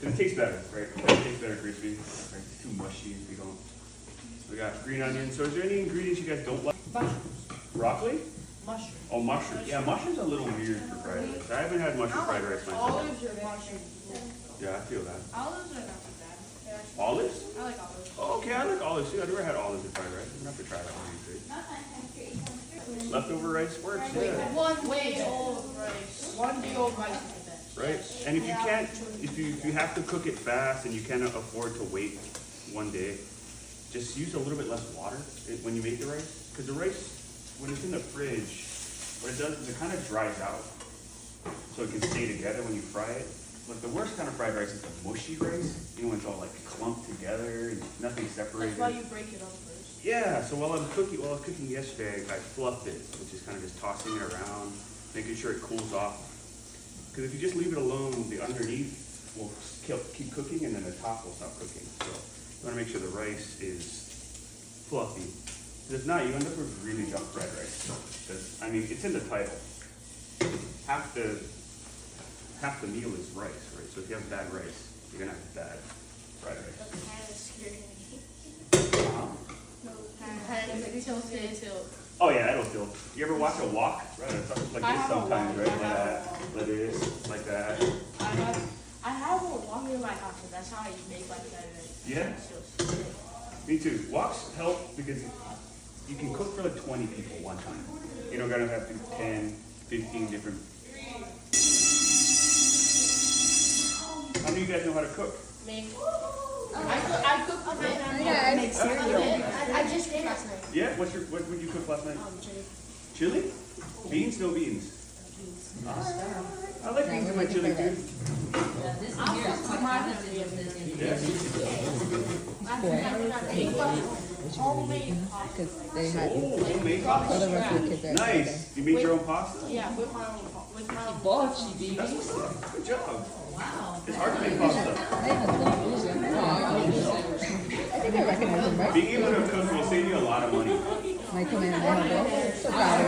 It tastes better, right? It tastes better crispy. Right? It's too mushy if you don't. We got green onions. So is there any ingredients you guys don't like? Mushrooms. Broccoli? Mushrooms. Oh, mushrooms. Yeah, mushrooms are a little weird for fried rice. I haven't had mushroom fried rice myself. Olives or mushrooms? Yeah, I feel that. Olives are not too bad. Olives? I like olives. Oh, okay, I like olives too. I've never had olives in fried rice. I'm gonna have to try that one of these days. Leftover rice works, yeah. One way old rice. One day old rice. Right? And if you can't, if you have to cook it fast and you cannot afford to wait one day, just use a little bit less water when you make the rice. Because the rice, when it's in the fridge, what it does is it kind of dries out. So it can stay together when you fry it. Like the worst kind of fried rice is the mushy rice. You know, when it's all like clumped together and nothing separated. That's why you break it up first. Yeah, so while I was cooking yesterday, I fluffed it, which is kind of just tossing it around, making sure it cools off. Because if you just leave it alone, the underneath will keep cooking and then the top will stop cooking. So you want to make sure the rice is fluffy. Because if not, you end up with really junk fried rice. Because, I mean, it's in the title. Half the meal is rice, right? So if you have bad rice, you're going to have bad fried rice. That's kind of scary. Uh-huh. Oh yeah, it'll tilt. You ever watch a wok? Right, it's like this sometimes, right? Like this, like that. I have a walk in my house, and that's how I make my fried rice. Yeah. Me too. Woks help because you can cook for like 20 people one time. You don't gotta have 10, 15 different. How many of you guys know how to cook? Me. I cook for my family. Yeah, I make cereal. I just did last night. Yeah. What did you cook last night? Chili. Chili? Beans? No beans. I like beans in my chili too. I'll cook for my family. Yeah. Homemade pasta. Because they had Homemade all the pasta. rest of the kids are Nice. You make your own pasta? Yeah, with my own. Good job. Wow. It's hard to make pasta. I think I recognize them, right? Being able to cook will save you a lot of money. Might come in and help. So proud of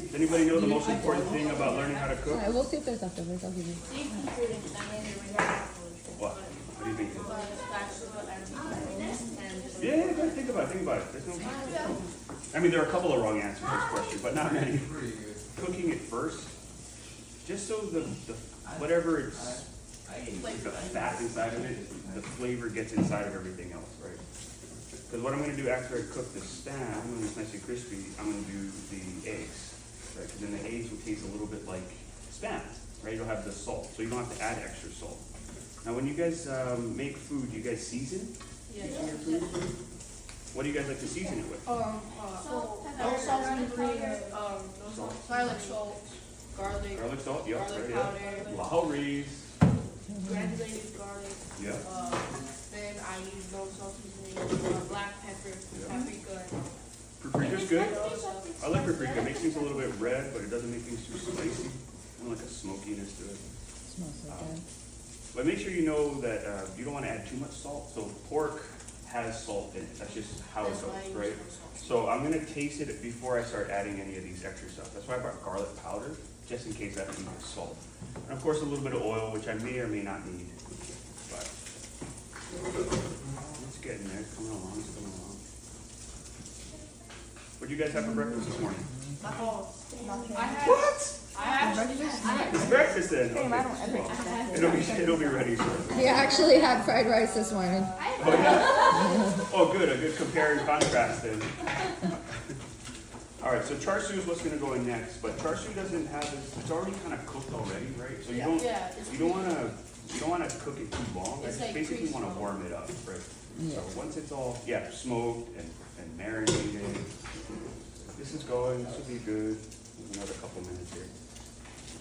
Does anybody know the most important thing about learning how to cook? Alright, we'll see if there's leftovers. I'll give you. What? What do you think? Yeah, go think about it. There's no. I mean, there are a couple of wrong answers to this question, but not many. Cooking it first, just so the whatever it's the fat inside of it, the flavor gets inside of everything else, right? Because what I'm going to do after I cook the spam, when it's nice and crispy, I'm going to do the eggs, right? Because then the eggs will taste a little bit like spam, right? You'll have the salt, so you don't have to add extra salt. Now, when you guys make food, you guys season? Yeah. What do you guys like to season it with? Salt and vinegar, garlic salt, garlic Salt, yeah, garlic right, powder, yeah. Lowry's, granulated garlic. yeah. Then I use no salt seasoning, black pepper, paprika. Paprika's good. I like paprika. It makes things a little bit red, but it doesn't make things too spicy. And like a smokiness to it. Smells so good. But make sure you know that you don't want to add too much salt. So pork has salt in it. That's just how it goes, right? So I'm gonna taste it before I start adding any of these extra stuff. That's why I brought garlic powder, just in case I have to eat with salt. And of course, a little bit of oil, which I may or may not need. But it's getting there. It's coming along. What did you guys have for breakfast this morning? What? It's breakfast then. Okay. It'll be ready shortly. He actually had fried rice this morning. Oh, yeah? Oh, good. A good compare and contrast then. All right, so char siu is what's going to go in next, but char siu doesn't have this. It's already kind of cooked already, right? So you don't want to cook it too long. I just basically want to warm it up, right? Yeah. So once it's all smoked and marinated, this is going. This will be good. Another couple minutes here.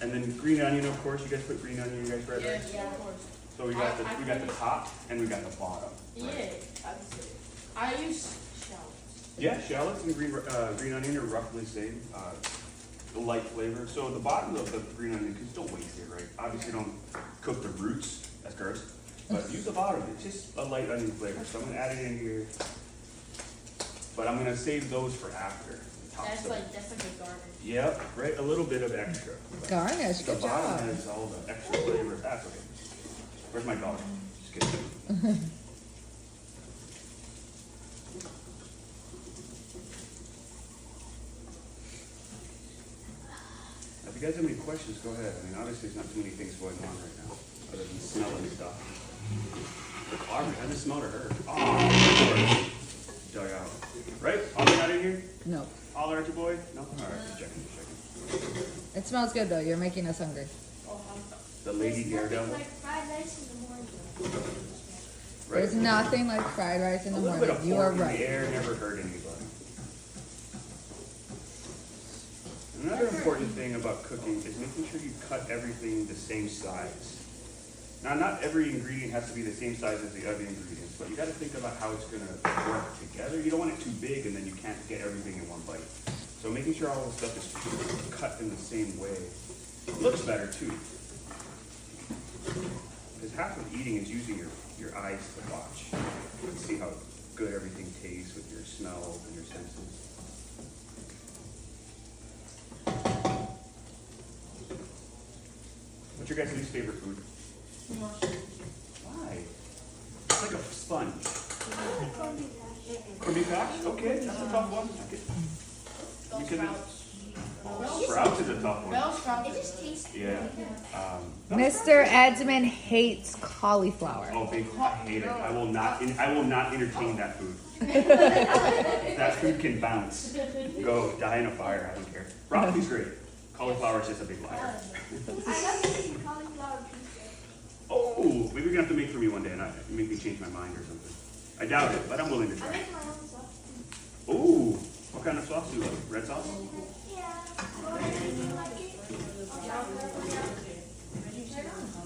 And then green onion, of course. You guys put green onion in your guys' fried rice? Yeah, of course. So we got the top and we got the bottom. Right? Yeah, I use shallots. Yeah, shallots and green onion are roughly the same. The light flavor. So the bottom of the green onion, because don't waste it, right? Obviously don't cook the roots. That's gross. But use the bottom. It's just a light onion flavor. So I'm gonna add it in here. But I'm gonna save those for after. top That's stuff. like a garnish. Yep, right, a little bit of extra. Garnish, The good bottom job. has all the extra flavor. That's okay. Where's my dollar? Just kidding. If you guys have any questions, go ahead. I mean, obviously, there's not too many things going on right now, other than smelling stuff. Aubrey, I just smelled her. Oh, dug out. Right? Aubrey not in here? No. Holler at your boy? No? All right, just checking, just checking. It smells good though. You're making us hungry. The lady daredevil. Like fried rice in the morning. Right? There's nothing like fried rice in A the little bit morning. of You are pork in right. the air never hurt anybody. Another important thing about cooking is making sure you cut everything the same size. Now, not every ingredient has to be the same size as the other ingredients, but you got to think about how it's going to work together. You don't want it too big and then you can't get everything in one bite. So making sure all the stuff is cut in the same way looks better too. Because half of eating is using your eyes to watch and see how good everything tastes with your smells and your senses. What's your guys' least favorite food? Why? It's like a sponge. Corned beef hash? Okay, that's a tough one. Sprouts is a tough one. Bell sprouts. It just tastes. Yeah. Mr. Edmond hates cauliflower. Oh, big, I hate it. I will not entertain that food. That food can bounce. Go, die in a fire, I don't care. Broccoli's great. Cauliflower is just a big liar. I love eating cauliflower pizza. Oh, maybe you're gonna have to make for me one day and make me change my mind or something. I doubt it, but I'm willing to I try. make my own sauce. Ooh, what kind of sauce do you like? Red sauce?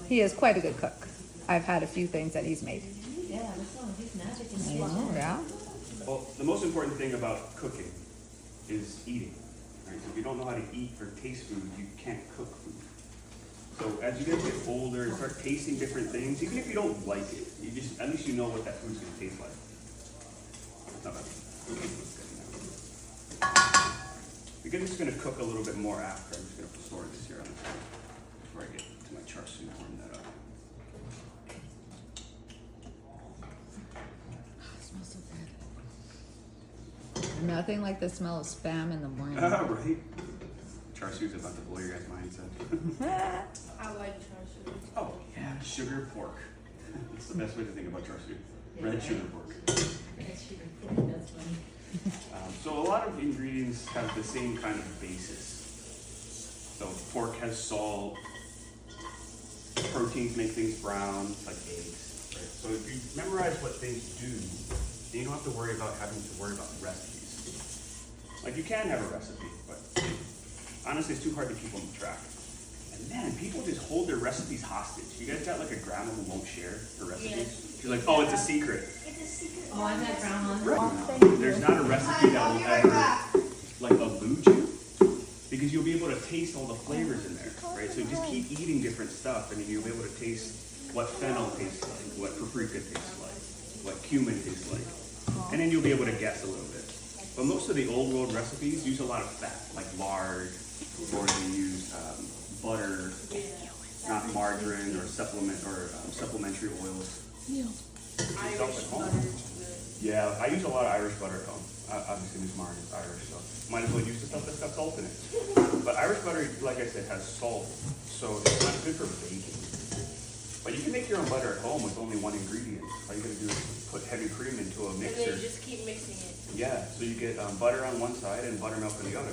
He is quite a good cook. I've had a few things that he's made. Yeah, that's all. He's magic in Oh, yeah. Well, the most important thing about cooking is eating. Right? So if you don't know how to eat or taste food, you can't cook food. So as you guys get older and start tasting different things, even if you don't like it, you just at least you know what that food's gonna taste like. That's not bad. Because it's gonna cook a little bit more after, I'm just gonna store this here on the side before I get to my char siu and warm that up. It smells so good. Nothing like the smell of Spam in the morning. Right? Char siu's about to blow your guys' mindset. I like char siu. Oh, yeah, sugar pork. That's the best way to think about char siu. Red sugar pork. That's funny. So a lot of ingredients have the same kind of basis. So pork has salt, proteins make things brown, like eggs. Right? So if you memorize what things do, then you don't have to worry about having to worry about recipes. Like you can have a recipe, but honestly it's too hard to keep on track. And man, people just hold their recipes hostage. You guys got like a grandma who won't share her recipes? She's like, oh, it's a secret. It's a secret. Oh, I've had grandma. Right. There's not a recipe that will ever like elude you because you'll be able to taste all the flavors in there, right? So just keep eating different stuff and you'll be able to taste what fennel tastes like, what paprika tastes like, what cumin tastes like, and then you'll be able to guess a little bit. But most of the old world recipes use a lot of fat, like lard, or they use butter, not margarine or supplementary oils. Irish Stuff at home. butter is good. Yeah, I use a lot of Irish butter at home. Obviously, Miss Martin is Irish, so might as well use the stuff that's got salt in it. But Irish butter, like I said, has salt, so it's not good for baking. But you can make your own butter at home with only one ingredient. All you gotta do is put heavy cream into a And then mixer. you just keep mixing it. Yeah, so you get butter on one side and buttermilk on the other.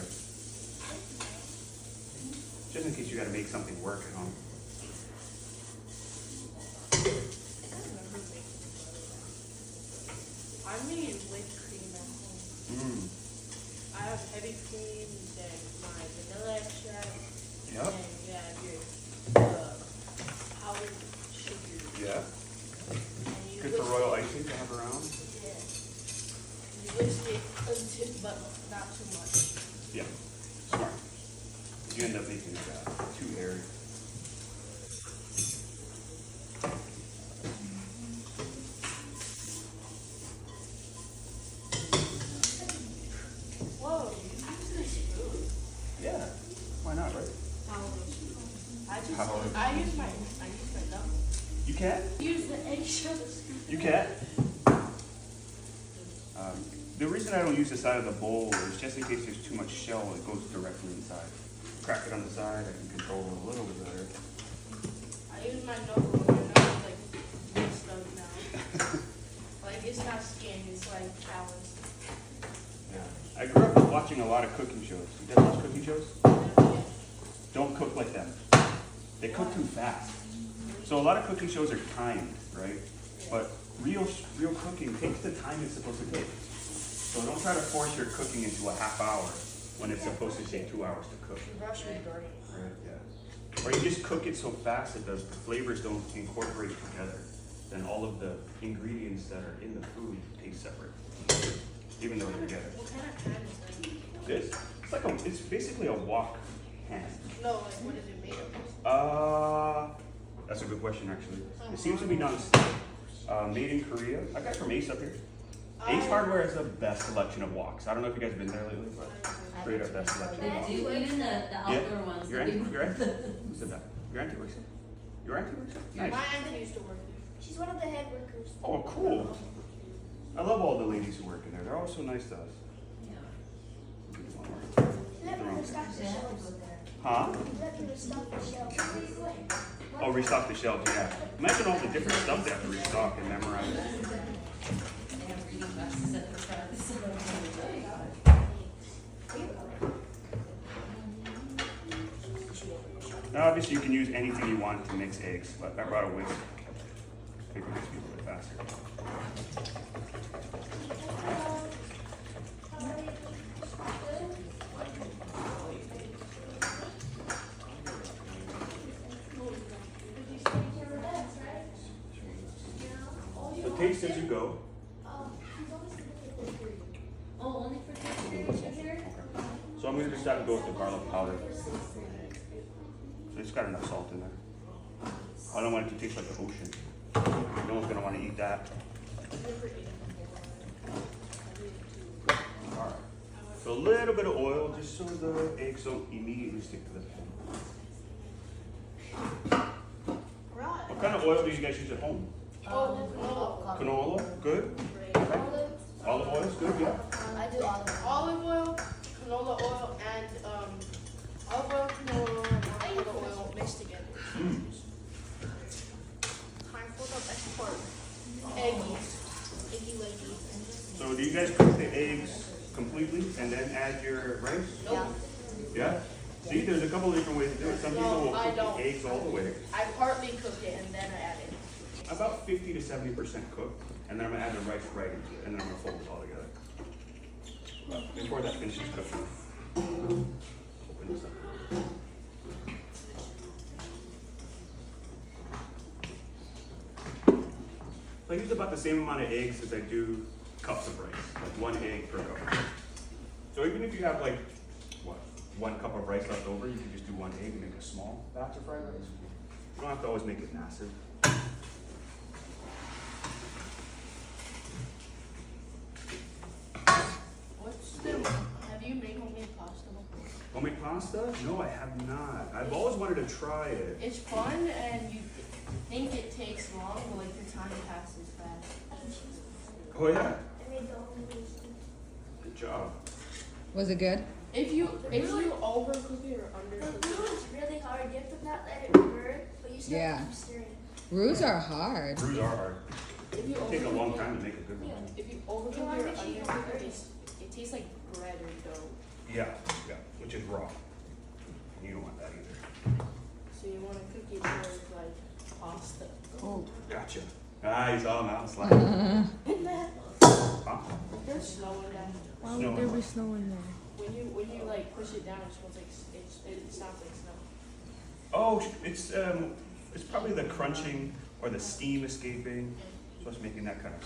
Just in case you gotta make something work at home. I made whipped cream at home. I have heavy cream, then my vanilla extract, Yep. and your powdered sugar. Yeah. And you Good for whisk royal it. icing to have around. Yeah. You whisk it until, but not too much. Yeah. Smart. You end up making it too airy. Whoa. power. I use my knuckle. You can? Use the eggshell to scoop it. You can. The reason I don't use the side of the bowl is just in case there's too much shell, it goes directly inside. Crack it on the side, I can control it a little bit better. I use my knuckle, and my knuckle's like messed up now. Like it's not skinned, it's like balanced. Yeah. I grew up watching a lot of cooking shows. You guys watch cooking shows? Yeah. Don't cook like them. They cook too fast. So a lot of cooking shows are timed, right? But real cooking takes the time it's supposed to take. So don't try to force your cooking into a half hour when it's supposed to take 2 hours to cook. Rush me, Gordon. Right, yeah. Or you just cook it so fast that the flavors don't incorporate together. Then all of the ingredients that are in the food taste separate, even though they're together. What kind of pan is that? This? It's basically a wok pan. No, like what is it made of? That's a good question actually. It seems to be non-stick. Made in Korea. I got it from Ace up here. Ace Hardware has the best selection of woks. I don't know if you guys have been there lately, but straight up best selection of woks. They do, even the outdoor ones. Your they auntie? do. Your auntie? Who said that? Your auntie works there? Your auntie works there? My Nice. auntie used to work there. She's one of the head workers. Oh, cool. I love all the ladies who work in there. They're all so nice to us. Let me restock the shelves. Huh? Let me restock the shelves. Oh, restock the shelves, yeah. Imagine all the different stuff they have to restock and memorize. They have reading glasses at the front. Now, obviously, you can use anything you want to mix eggs, but I brought a whisk. Figure it makes me a little bit faster. So taste as you go. Oh, only for here? So I'm going to decide to go with the garlic powder. So it's got enough salt in there. I don't want it to taste like the ocean. No one's going to want to eat that. Alright. So a little bit of oil just so the eggs don't immediately stick to the pan. What kind of oil do you guys use at home? Oh, Canola? Good? Okay. Olive oil is good, yeah. I do olive oil, canola oil, and olive oil, canola oil, and canola oil mixed together. Time for the best part. Eggies. Eggy leggy. So do you guys cook the eggs completely and then add your rice? Nope. Yeah? See, there's a couple of different ways to do it. Some people will I cook don't. the eggs all the way. I partly cook it and then I add it. About 50 to 70% cooked, and then I'm gonna add the rice right into it, and then I'm gonna fold it all together. But before that finishes cooking, open this up. So I use about the same amount of eggs as I do cups of rice, like 1 egg per cup of rice. So even if you have like, what, 1 cup of rice left over, you can just do 1 egg and make a small batch of fried rice. You don't have to always make it massive. Have you made homemade pasta before? Homemade pasta? No, I have not. I've always wanted to try it. It's fun and you think it takes long, but like the time passes fast. Oh yeah? I made the only reason. Good job. Was it good? If you overcook it or The undercook glue it, is really hard. You have to not let it burn, but you still Yeah. have to keep stirring. Roux are hard. Roux are hard. if you It'll take a long overcook time to make a good one. it, if you overcook it or undercook it, it tastes like bread or dough. Yeah, yeah, which is raw. You don't want that either. So you want to cook it towards like pasta. Oh, gotcha. Ah, he's all now sliding. Huh? There's snow in that. Why would there be snow in there? When you like push it down, it smells like it sounds like snow. Oh, it's probably the crunching or the steam escaping. So it's making that kind of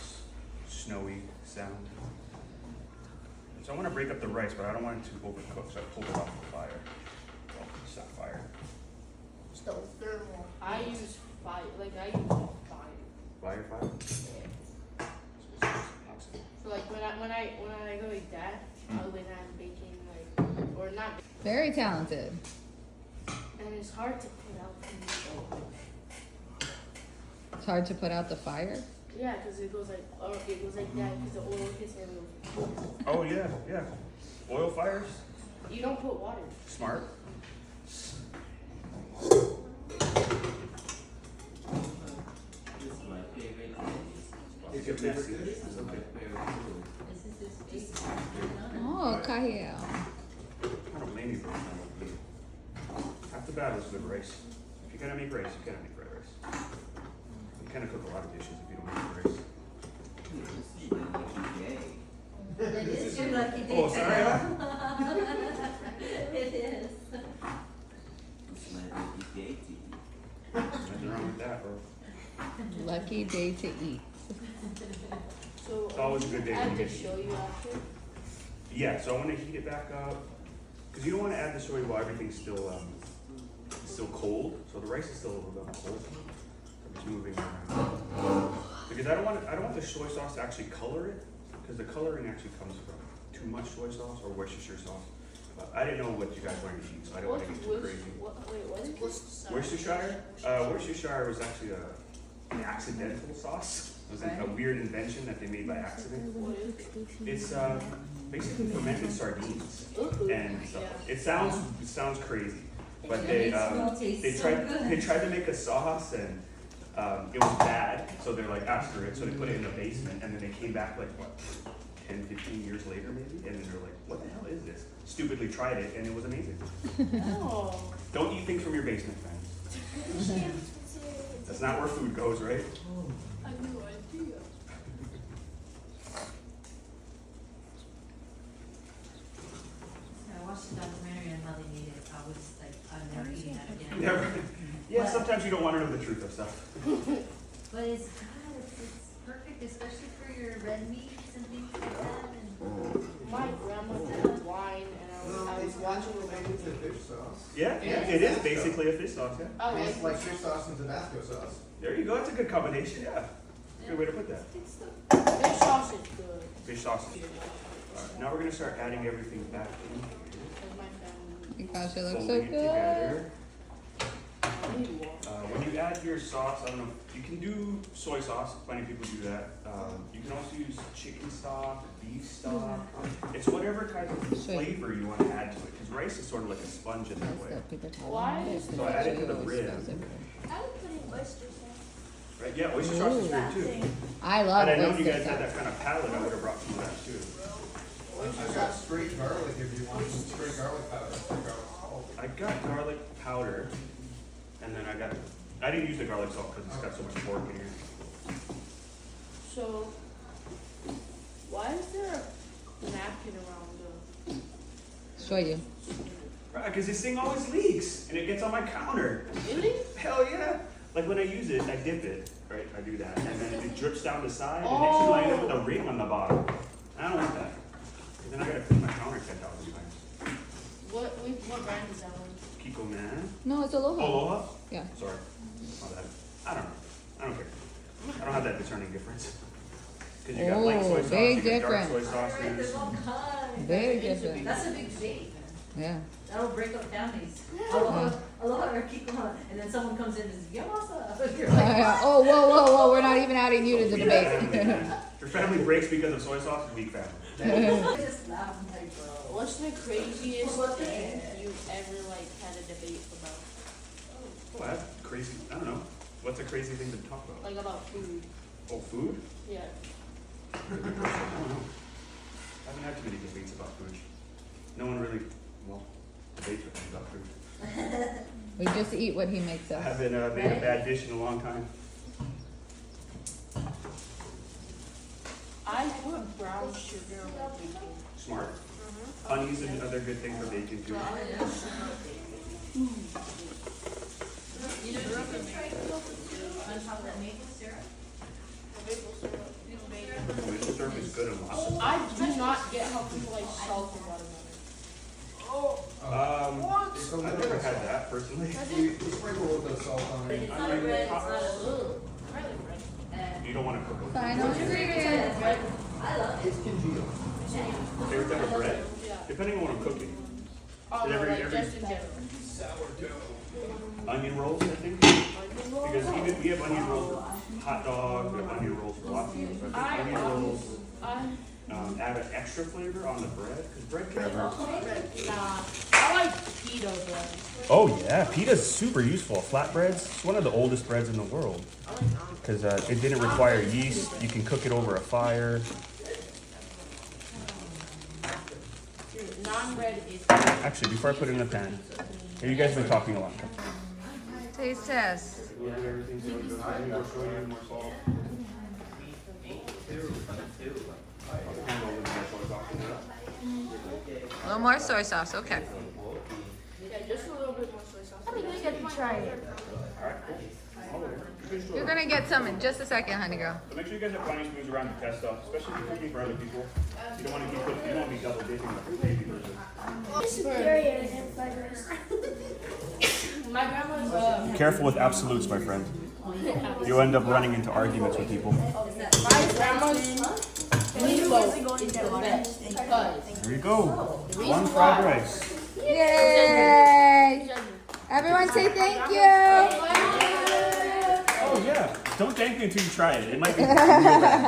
snowy sound. So I want to break up the rice, but I don't want it to overcook, so I pulled it off the fire. Well, it's not fire. Stove. I use fire. Like I use fire. Fire, fire? So like when I go like that, when I'm baking like or not, Very talented. and and it's hard to put out. It's hard to put out the fire. Yeah, because it goes like that because the oil hits and it goes. Oh, yeah, yeah. Oil fires? You don't put water. Smart. It's your messy. It's okay. This is his face. Oh, Kyle. I don't blame you for that. Half the battle is good rice. If you gotta make rice, you gotta make fried rice. You kind of cook a lot of dishes if you don't make rice. It is your lucky day. Oh, sorry. It is. Nothing wrong with that, bro. Lucky day to eat. So It's always a good day I when have you to get show you after. Yeah, so I want to heat it back up because you don't want to add the soy while everything's still cold. So the rice is still a little bit cold. So I'm just moving around because I don't want the soy sauce to actually color it because the coloring actually comes from too much soy sauce or Worcestershire sauce. But I didn't know what you guys wanted to eat, so I didn't want to get too crazy. What is this? Worcestershire? Worcestershire was actually an accidental sauce. It was a weird invention that they made by accident. What is it? It's basically fermented sardines and stuff. It sounds crazy, but they tried to make a sauce and it was bad. So they're like after it, so they put it in the basement and then they came back like what 10, 15 years later maybe, and then they're like, what the hell is this? Stupidly tried it and it was amazing. Oh. Don't eat things from your basement, fans. That's not where food goes, right? I have no idea. I watched the documentary on how they made it. I was like, I'm never eating that again. Never. Yeah, sometimes you don't want to know the truth of stuff. But it's perfect, especially for your red meats and things like that. And My grandma did wine, and I was watching it. It's a fish sauce. Yeah, it is basically a fish sauce, yeah. Oh, It's like fish sauce and Tabasco sauce. There you go, that's a good combination, yeah. Good way to put that. fish sauce is good. Fish sausage. Alright, now we're gonna start adding everything back in here. Because my family. Gosh, it looks so Folding it good. together. I need water. When you add your sauce, I don't know, you can do soy sauce, plenty of people do that. You can also use chicken stock, beef stock. It's whatever kind of flavor you want to add to it, because rice is sort of like a sponge in that way. Why is So I added to the rib. I would put in oyster sauce. Right, yeah, oyster sauce is good too. I love Had I known you oyster guys had that sauce. kind of palate, I would have brought some of that too. I got straight garlic if you want some straight garlic powder. Garlic salt. I got garlic powder, and then I didn't use the garlic salt because it's got so much pork in here. So, why is there a napkin around Show you. Right, because this thing always leaks, and it gets on my counter. Really? Hell yeah! Like when I use it, I dip it, right? I do that, and then it drips down the side, and next thing I end up with a ring on the bottom. I don't want that. Because then I gotta clean my counter 10,000 times. What brand is that one? Kiko man. No, it's Aloha. Aloha? Yeah. Sorry. My bad. I don't know. I don't care. I don't have that discerning difference. Because you got light soy Oh, sauce, big you got dark soy difference. Alright, there's sauces. all kinds. Big difference. That's a big debate, man. Yeah. That'll break up families. Aloha or Kiko, and then someone comes in and says, Yamasa. You're like, Oh, whoa, we're not even adding you to the Yeah, debate. if your family breaks because of soy sauce, weak family. I just laugh and like, bro. What's the craziest What the thing heck? you ever had a debate about? Oh, that's crazy. I don't know. What's a crazy thing to talk about? Like about food? Oh, food? Yeah. I don't know. I haven't had too many debates about food. No one really, well, debates with me about food. We just eat what he makes I us. haven't made a bad dish in a long time. I put brown sugar on my bacon. Smart. Honey's another good thing for bacon too. You know, you can try to on top of that maple syrup. Maple syrup. Maple syrup is good and lots of. I do not get how people like salt and watermelon. I've never had that personally. You sprinkle a little bit of salt on But it. it's not a red, it's not a, I like bread. and You don't want to cook it. Final ingredient. I love it. It's congealed. Favorite type of bread? Yeah. Depending on what I'm cooking. Oh, Did no, every- like every- just in general. Sourdough. onion rolls, I think. Because even we have onion rolls for hot dog, we have onion rolls for lots of things. But I think onion rolls add an extra flavor on the bread because bread can Nah, I like pita bread. Oh yeah, pita's super useful. Flatbreads, it's one of the oldest breads in the world I like naan. because it didn't require yeast. You can cook it over a fire. Dude, naan bread is. Actually, before I put it in the pan, hey, you guys have been talking a lot. Taste test. A little more soy sauce, okay. Yeah, just a little bit more soy sauce. I think we get to try it. You're gonna get some in just a second, honey girl. So make sure you guys have plenty of spoons around to test stuff, especially if you're cooking for other people. You don't want to keep putting, you don't want to be double dipping like a baby version. This is very and fried rice. My grandma's Be careful with absolutes, my friend. You'll end up running into arguments with people. my grandma's meatloaf is the best because Here you go. One fried rice. Yay! Everyone say thank you. Oh yeah. Don't thank me until you try it. It might be really bad.